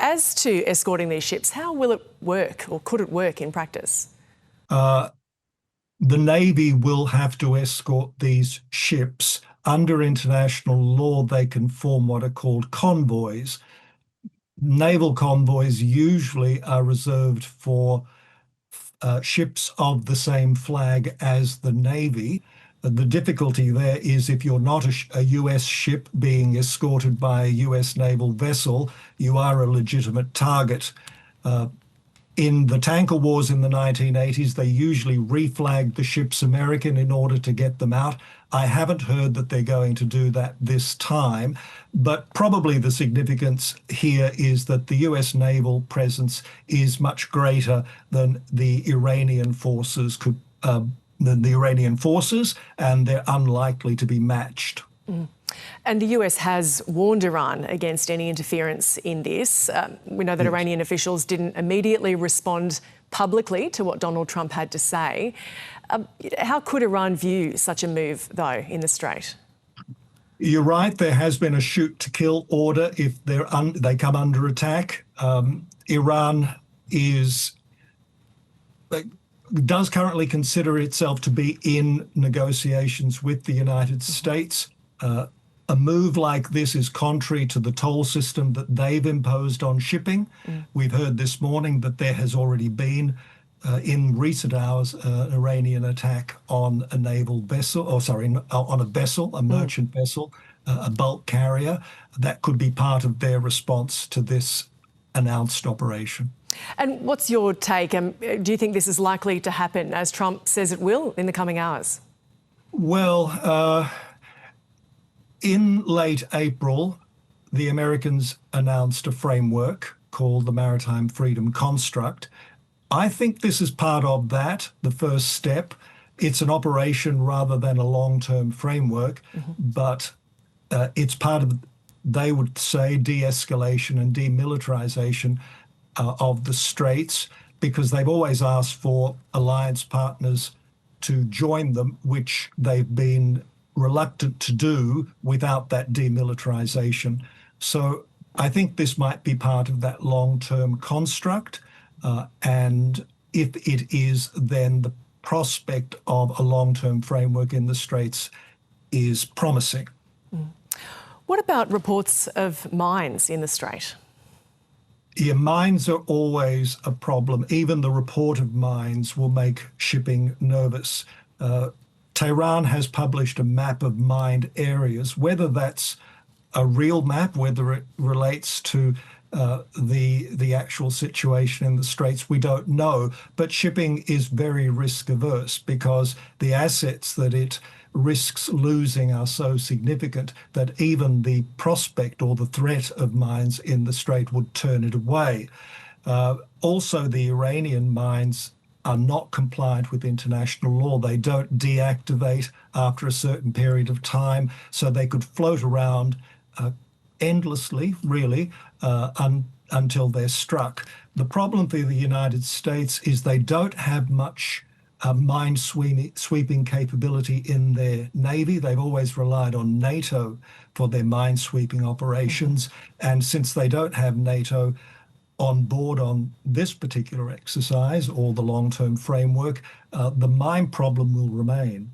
As to escorting these ships, how will it work, or could it work in practice? The Navy will have to escort these ships. Under international law, they can form what are called convoys. Naval convoys usually are reserved for ships of the same flag as the Navy. The difficulty there is if you're not a US ship being escorted by a US naval vessel, you are a legitimate target. In the tanker wars in the 1980s, they usually reflagged the ships American in order to get them out. I haven't heard that they're going to do that this time, but probably the significance here is that the US naval presence is much greater than the Iranian forces and they're unlikely to be matched. And the US has warned Iran against any interference in this. We know that Iranian officials didn't immediately respond publicly to what Donald Trump had to say. How could Iran view such a move, though, in the Strait? You're right. There has been a shoot to kill order if they come under attack. Iran does currently consider itself to be in negotiations with the United States. A move like this is contrary to the toll system that they've imposed on shipping. We've heard this morning that there has already been, in recent hours, an Iranian attack on a naval vessel, on a vessel, a merchant vessel, a bulk carrier. That could be part of their response to this announced operation. And what's your take? Do you think this is likely to happen, as Trump says it will, in the coming hours? Well, in late April, the Americans announced a framework called the Maritime Freedom Construct. I think this is part of that, the first step. It's an operation rather than a long-term framework, but it's part of, they would say, de-escalation and demilitarization of the Straits, because they've always asked for alliance partners to join them, which they've been reluctant to do without that demilitarization. So I think this might be part of that long-term construct. And if it is, then the prospect of a long-term framework in the Straits is promising. What about reports of mines in the Strait? Yeah, mines are always a problem. Even the report of mines will make shipping nervous. Tehran has published a map of mined areas. Whether that's a real map, whether it relates to the actual situation in the Straits, we don't know. But shipping is very risk averse because the assets that it risks losing are so significant that even the prospect or the threat of mines in the Strait would turn it away. Also, the Iranian mines are not compliant with international law. They don't deactivate after a certain period of time, so they could float around endlessly, really, until they're struck. The problem for the United States is they don't have much mine sweeping capability in their Navy. They've always relied on NATO for their mine sweeping operations. And since they don't have NATO on board on this particular exercise or the long-term framework, the mine problem will remain.